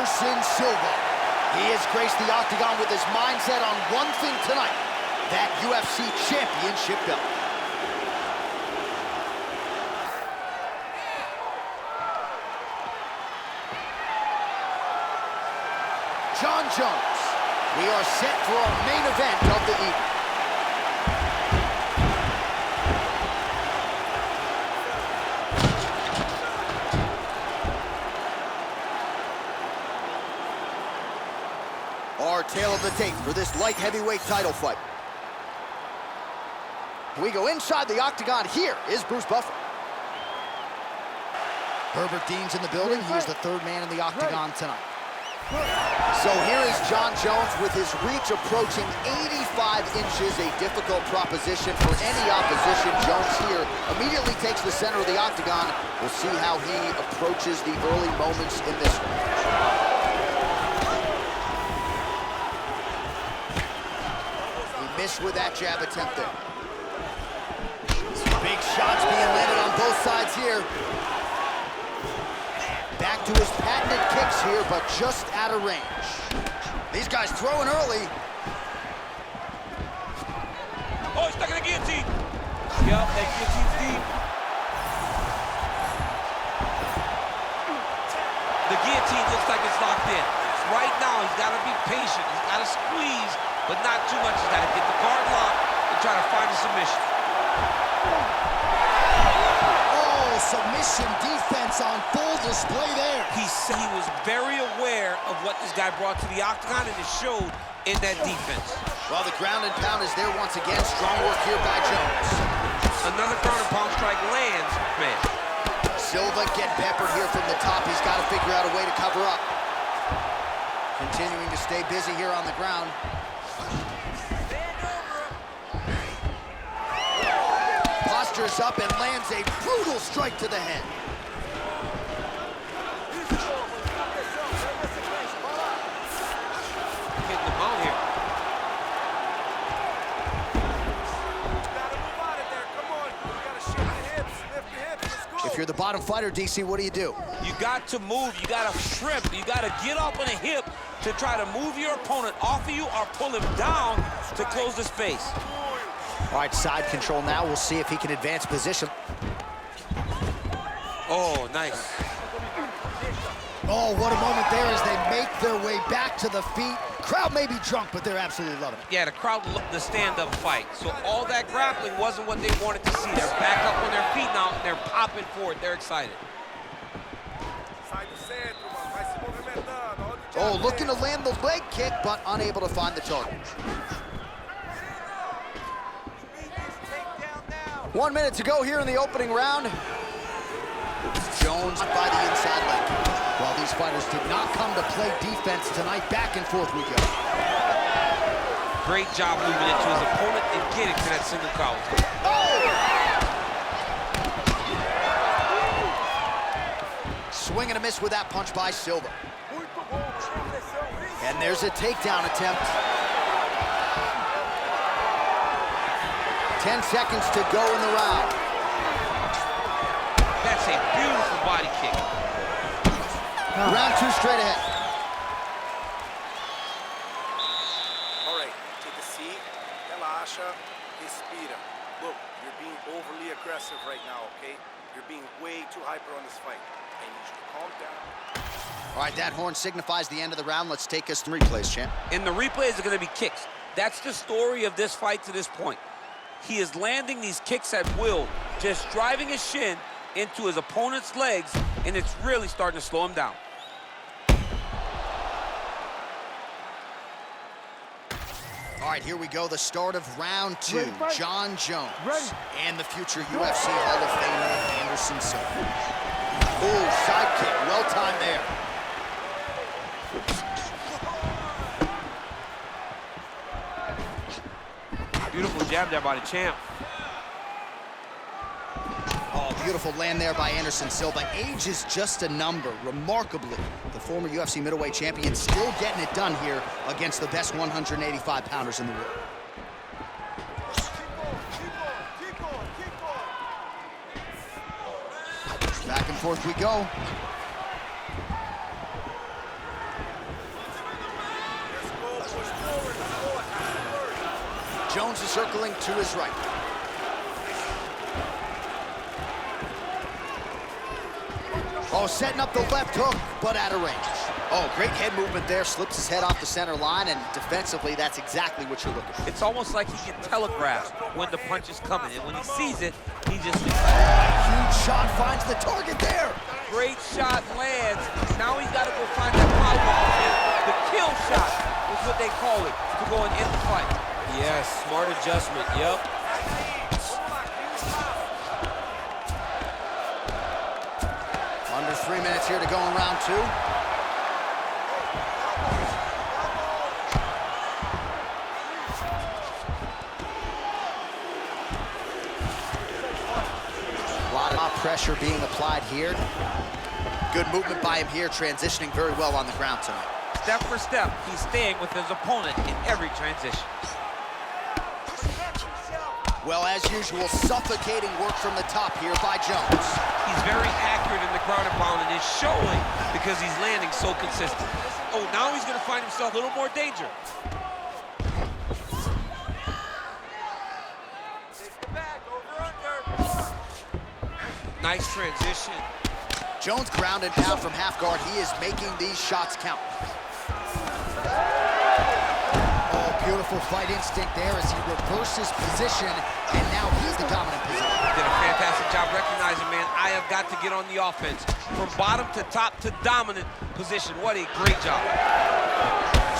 Anderson Silva. He has graced the octagon with his mindset on one thing tonight, that UFC championship belt. Jon Jones. We are set for our main event of the evening. Our tale of the tape for this light heavyweight title fight. We go inside the octagon. Here is Bruce Buffer. Herbert Dean's in the building. He is the third man in the octagon tonight. So here is Jon Jones with his reach approaching 85 inches, a difficult proposition for any opposition. Jones here immediately takes the center of the octagon. We'll see how he approaches the early moments in this one. He missed with that jab attempt there. Some big shots being landed on both sides here. Back to his patented kicks here, but just out of range. These guys throwing early. Oh, he's stuck in the guillotine. Yup, that guillotine's deep. The guillotine looks like it's locked in. Right now, he's got to be patient. He's got to squeeze, but not too much. He's got to get the guard locked and try to find a submission. Submission defense on full display there. He said he was very aware of what this guy brought to the octagon, and it showed in that defense. Well, the ground and pound is there once again. Strong work here by Jones. Another ground and pound strike lands, man. Silva getting peppered here from the top. He's got to figure out a way to cover up. Continuing to stay busy here on the ground. Postures up and lands a brutal strike to the head. Getting the mount here. If you're the bottom fighter, DC, what do? You got to move. You got to shrimp. You got to get up on a hip to try to move your opponent off of you or pull him down to close the space. All right, side control now. We'll see if he can advance position. Oh, nice. Oh, what a moment there as they make their way back to the feet. Crowd may be drunk, but they're absolutely loving it. Yeah, the crowd loved the stand-up fight. So all that grappling wasn't what they wanted to see. They're back up on their feet now, and they're popping forward. They're excited. Oh, looking to land the leg kick, but unable to find the target. 1 minute to go here in the opening round. Jones by the inside leg kick. While these fighters did not come to play defense tonight, back and forth we go. Great job moving into his opponent and getting to that single collar. Oh! Swing and a miss with that punch by Silva. And there's a takedown attempt. 10 seconds to go in the round. That's a beautiful body kick. Round two straight ahead. All right, take a seat. Relaxa, respira. Look, you're being overly aggressive right now, okay? You're being way too hyper on this fight. I need you to calm down. All right, that horn signifies the end of the round. Let's take us to replays, champ. And the replays are going to be kicks. That's the story of this fight to this point. He is landing these kicks at will, just driving his shin into his opponent's legs, and it's really starting to slow him down. All right, here we go, the start of round two. Jon Jones and the future UFC Hall of Famer Anderson Silva. Oh, side kick, well timed there. Beautiful jab there by the champ. Oh, beautiful land there by Anderson Silva. Age is just a number. Remarkably, the former UFC middleweight champion still getting it done here against the best 185-pounders in the world. Back and forth we go. Jones is circling to his right. Oh, setting up the left hook, but out of range. Oh, great head movement there. Slips his head off the center line, and defensively, that's exactly what you're looking for. It's almost like he can telegraph when the punch is coming, and when he sees it, he just... Huge shot finds the target there. Great shot lands. Now he's got to go find that power. The kill shot is what they call it, to go and end the fight. Yes, smart adjustment, yep. Under 3 minutes here to go in round 2. A lot of pressure being applied here. Good movement by him here, transitioning very well on the ground tonight. Step for step, he's staying with his opponent in every transition. Well, as usual, suffocating work from the top here by Jones. He's very accurate in the ground and pound, and it's showing because he's landing so consistent. Oh, now he's going to find himself a little more danger. Nice transition. Jones ground and pound from half guard. He is making these shots count. Beautiful fight instinct there as he reverses position, and now he's the dominant position. Did a fantastic job recognizing, man, I have got to get on the offense. From bottom to top to dominant position. What a great job.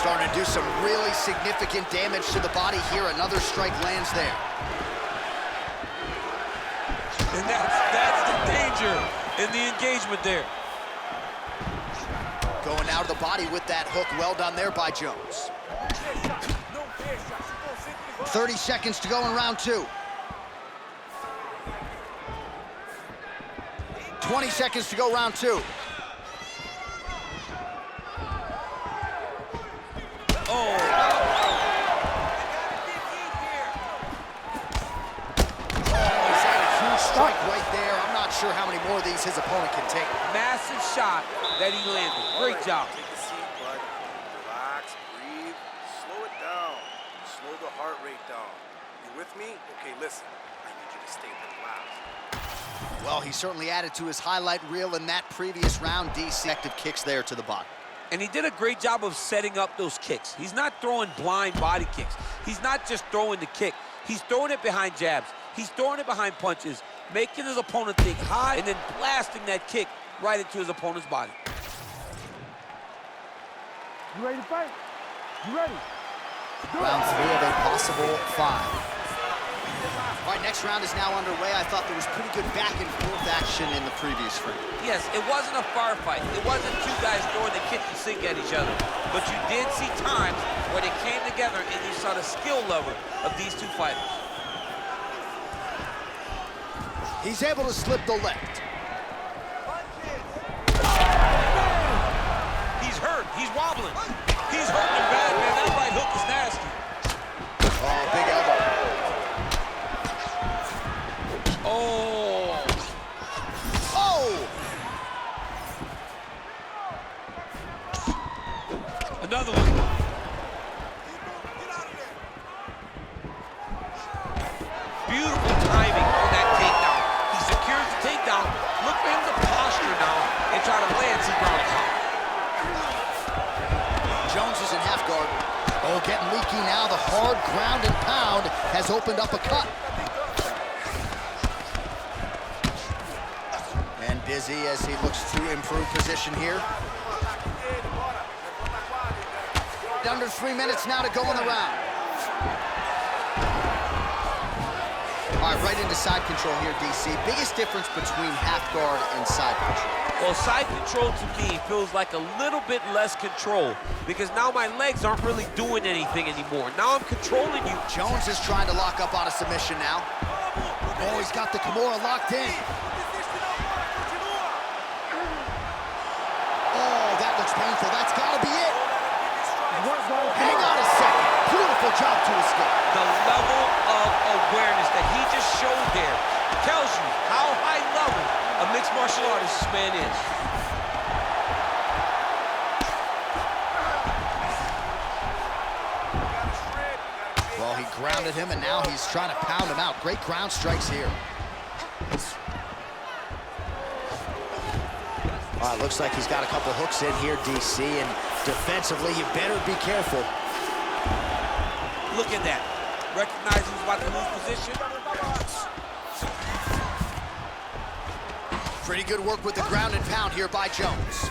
Starting to do some really significant damage to the body here. Another strike lands there. And that's the danger in the engagement there. Going out of the body with that hook. Well done there by Jones. 30 seconds to go in round 2. 20 seconds to go round 2. Oh, he's had a huge strike right there. I'm not sure how many more of these his opponent can take. massive shot that he landed. Great job. Take a seat, bud. Relax, breathe, slow it down. Slow the heart rate down. You with me? Okay, listen. I need you to stay relaxed. Well, he certainly added to his highlight reel in that previous round. DC effective kicks there to the body. And he did a great job of setting up those kicks. He's not throwing blind body kicks. He's not just throwing the kick. He's throwing it behind jabs. He's throwing it behind punches, making his opponent think high, and then blasting that kick right into his opponent's body. You ready to fight? You ready? Round 3 of a possible 5. All right, next round is now underway. I thought there was pretty good back and forth action in the previous frame. Yes, it wasn't a firefight. It wasn't two guys throwing the kitchen sink at each other. But you did see times where they came together and you saw the skill level of these two fighters. He's able to slip the left. He's hurt. He's wobbling. He's hurting bad, man. That right hook is nasty. Oh, big elbow. Oh. Oh! Another one. Beautiful timing on that takedown. He secures the takedown. Look for him to posture now and try to land some ground and pound. Jones is in half guard. Oh, getting leaky now. The hard ground and pound has opened up a cut. And busy as he looks to improve position here. Under 3 minutes now to go in the round. All right, right into side control here, DC. Biggest difference between half guard and side control? Well, side control to me feels like a little bit less control because now my legs aren't really doing anything anymore. Now I'm controlling you. Jones is trying to lock up on a submission now. Oh, he's got the Kimura locked in. Oh, that looks painful. That's got to be it. Hang on a second. Beautiful job to escape. The level of awareness that he just showed there tells you how high level a mixed martial artist this man is. Well, he grounded him, and now he's trying to pound him out. Great ground strikes here. All right, looks like he's got a couple hooks in here, DC, and defensively, you better be careful. Look at that. Recognize he's about to lose position. Pretty good work with the ground and pound here by Jones.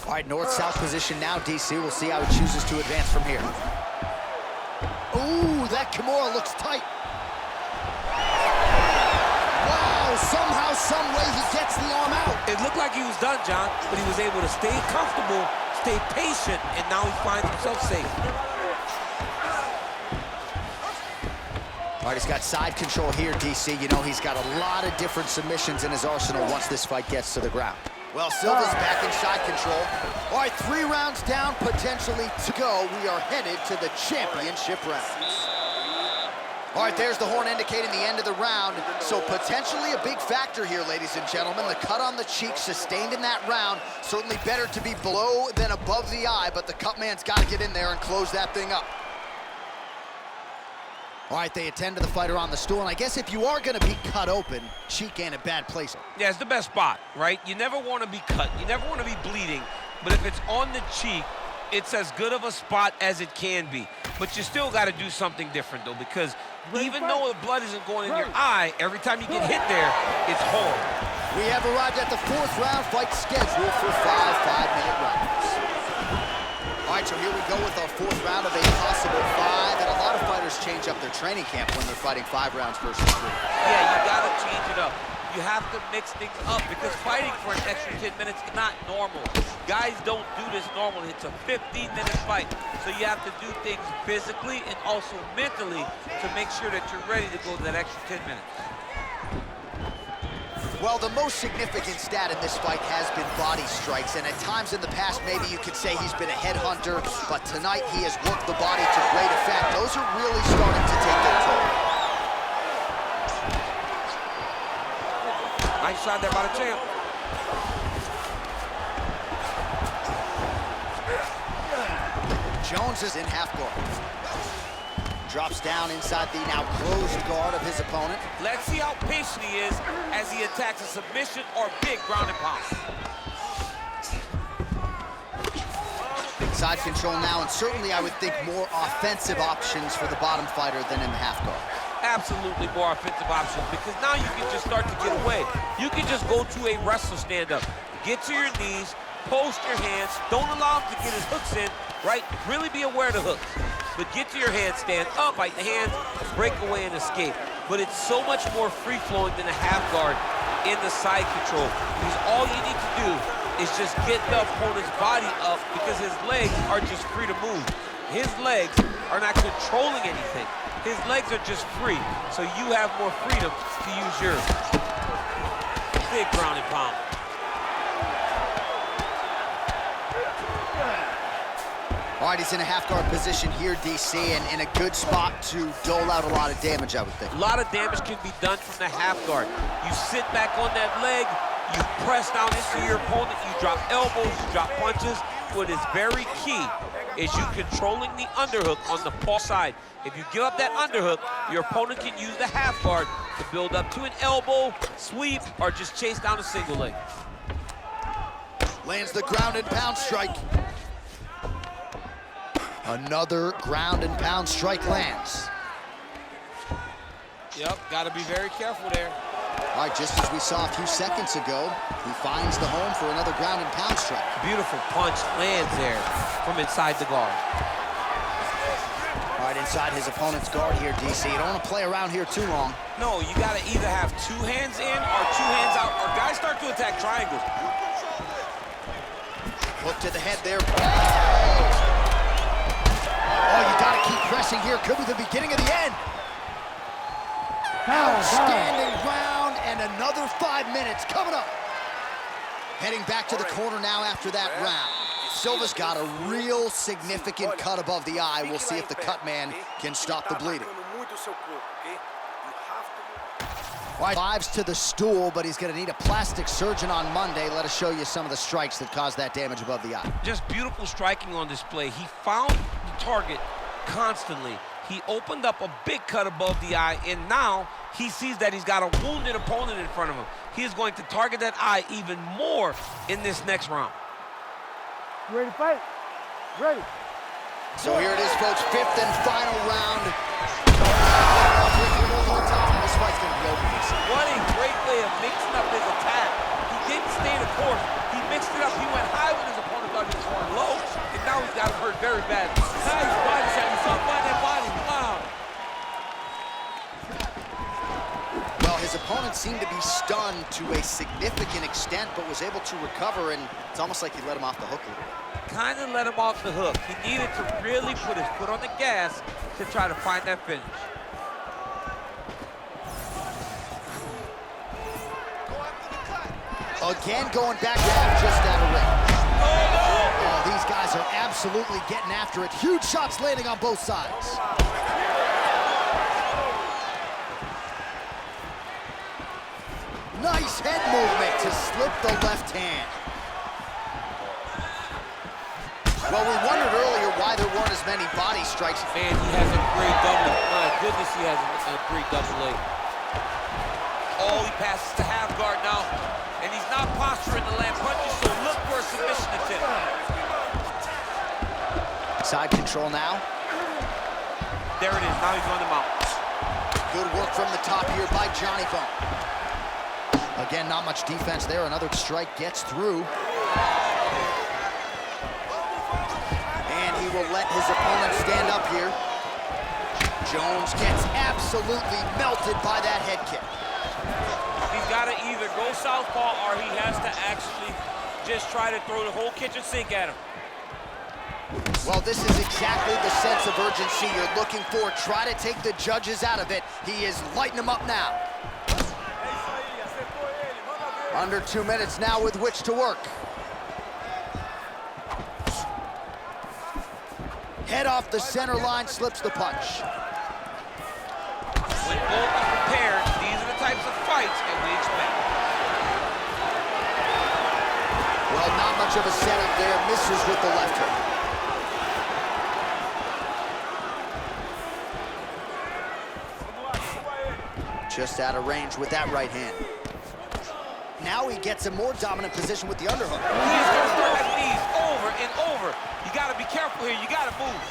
All right, north-south position now, DC. We'll see how he chooses to advance from here. Ooh, that Kimura looks tight. Wow, somehow, some way he gets the arm out. It looked like he was done, John, but he was able to stay comfortable, stay patient, and now he finds himself safe. All right, he's got side control here, DC. You know, he's got a lot of different submissions in his arsenal once this fight gets to the ground. Well, Silva's back in side control. All right, 3 rounds down, potentially to go. We are headed to the championship rounds. All right, there's the horn indicating the end of the round. So potentially a big factor here, ladies and gentlemen. The cut on the cheek sustained in that round. Certainly better to be below than above the eye, but the cut man's got to get in there and close that thing up. All right, they attend to the fighter on the stool, and I guess if you are going to be cut open, cheek ain't a bad place. Yeah, it's the best spot, right? You never want to be cut. You never want to be bleeding. But if it's on the cheek, it's as good of a spot as it can be. But you still got to do something different, though, because even though the blood isn't going in your eye, every time you get hit there, it's hard. We have arrived at the 4th round fight scheduled for 5 5-minute rounds. All right, so here we go with our 4th round of a possible 5, and a lot of fighters change up their training camp when they're fighting 5 rounds versus 3. Yeah, you got to change it up. You have to mix things up because fighting for an extra 10 minutes is not normal. Guys don't do this normally. It's a 15-minute fight, so you have to do things physically and also mentally to make sure that you're ready to go to that extra 10 minutes. Well, the most significant stat in this fight has been body strikes, and at times in the past, maybe you could say he's been a headhunter, but tonight he has worked the body to great effect. Those are really starting to take their toll. Nice shot there by the champ. Jones is in half guard. Drops down inside the now closed guard of his opponent. Let's see how patient he is as he attacks a submission or big ground and pound. Side control now, and certainly I would think more offensive options for the bottom fighter than in the half guard. Absolutely more offensive options because now you can just start to get away. You can just go to a wrestler stand-up. Get to your knees, post your hands, don't allow him to get his hooks in, right? Really be aware of the hooks. But get to your hands, stand up, bite the hands, break away and escape. But it's so much more free-flowing than a half guard in the side control. Because all you need to do is just get the opponent's body up because his legs are just free to move. His legs are not controlling anything. His legs are just free, so you have more freedom to use yours. Big ground and pound. All right, he's in a half-guard position here, DC, and in a good spot to dole out a lot of damage, I would think. A lot of damage can be done from the half guard. You sit back on that leg, you press down into your opponent, you drop elbows, you drop punches. What is very key is you controlling the underhook on the far side. If you give up that underhook, your opponent can use the half guard to build up to an elbow, sweep, or just chase down a single leg. Lands the ground and pound strike. Another ground and pound strike lands. Yep, gotta be very careful there. All right, just as we saw a few seconds ago, he finds the home for another ground and pound strike. Beautiful punch lands there from inside the guard. All right, inside his opponent's guard here, DC. You don't want to play around here too long. No, you gotta either have 2 hands in or 2 hands out, or guys start to attack triangles. Hook to the head there. Oh, you gotta keep pressing here. Could be the beginning of the end. Outstanding round, and another 5 minutes coming up. Heading back to the corner now after that round. Silva's got a real significant cut above the eye. We'll see if the cut man can stop the bleeding. Right, 5s to the stool, but he's going to need a plastic surgeon on Monday. Let us show you some of the strikes that caused that damage above the eye. Just beautiful striking on display. He found the target constantly. He opened up a big cut above the eye, and now he sees that he's got a wounded opponent in front of him. He is going to target that eye even more in this next round. You ready to fight? Ready. So here it is, folks, 5th and final round. This fight's going to be over. What a great way of mixing up his attack. He didn't stay the course. He mixed it up. He went high when his opponent thought he was going low, and now he's got him hurt very badly. Nice body shot. You saw that body. Wow. Well, his opponent seemed to be stunned to a significant extent, but was able to recover, and it's almost like he let him off the hook a little bit. Kind of let him off the hook. He needed to really put his foot on the gas to try to find that finish. Again, going back down just out of range. Oh, these guys are absolutely getting after it. Huge shots landing on both sides. Nice head movement to slip the left hand. Well, we wondered earlier why there weren't as many body strikes. Man, he has a great double. My goodness, he has a great double leg. Oh, he passes to half guard now. And he's not posturing to land punches, so look for a submission attempt. Side control now. There it is, now he's on the mount. Good work from the top here by Johnny Bone. Again, not much defense there. Another strike gets through. And he will let his opponent stand up here. Jones gets absolutely melted by that head kick. He's got to either go southpaw or he has to actually just try to throw the whole kitchen sink at him. Well, this is exactly the sense of urgency you're looking for. Try to take the judges out of it. He is lighting them up now. Under 2 minutes now with which to work. Head off the center line, slips the punch. When both are prepared, these are the types of fights that we expect. Well, not much of a setup there. Misses with the left hook. Just out of range with that right hand. Now he gets a more dominant position with the underhook. He's going to throw that knees over and over. You got to be careful here. You got to move.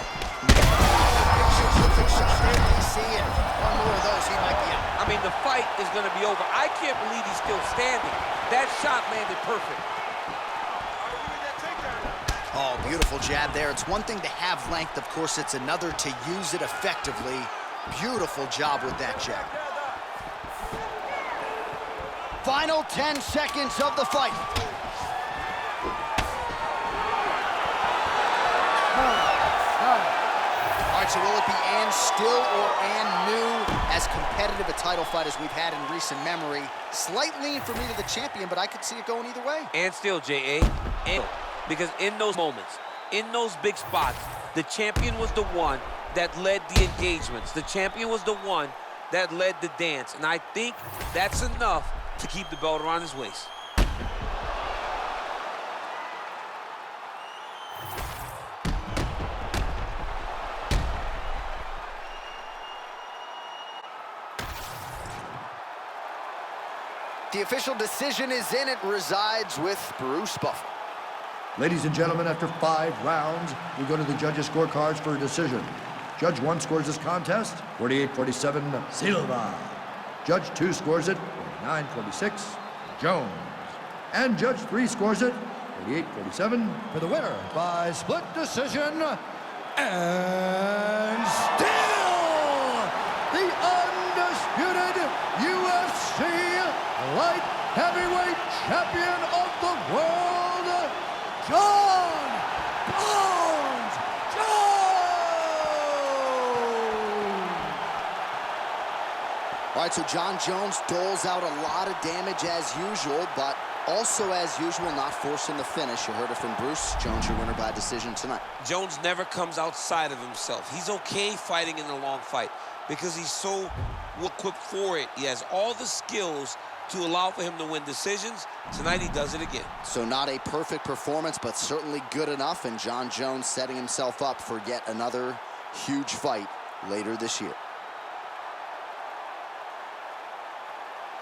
And one more of those, he might be out. I mean, the fight is going to be over. I can't believe he's still standing. That shot landed perfect. Oh, beautiful jab there. It's one thing to have length. Of course, it's another to use it effectively. Beautiful job with that jab. Final 10 seconds of the fight. All right, so will it be and still or and new? As competitive a title fight as we've had in recent memory. Slight lean for me to the champion, but I could see it going either way. And still, J.A. And because in those moments, in those big spots, the champion was the one that led the engagements. The champion was the one that led the dance. And I think that's enough to keep the belt around his waist. The official decision is in. It resides with Bruce Buffer. Ladies and gentlemen, after 5 rounds, we go to the judges' scorecards for a decision. Judge 1 scores this contest, 48-47, Silva. Judge 2 scores it, 49-46, Jones. And Judge 3 scores it, 48-47, for the winner by split decision, and still the undisputed UFC light heavyweight champion of the world, John Bones Jones! All right, so John Jones doles out a lot of damage as usual, but also as usual, not forcing the finish. You heard it from Bruce. Jones, your winner by decision tonight. Jones never comes outside of himself. He's okay fighting in the long fight because he's so equipped for it. He has all the skills to allow for him to win decisions. Tonight he does it again. So not a perfect performance, but certainly good enough, and John Jones setting himself up for yet another huge fight later this year.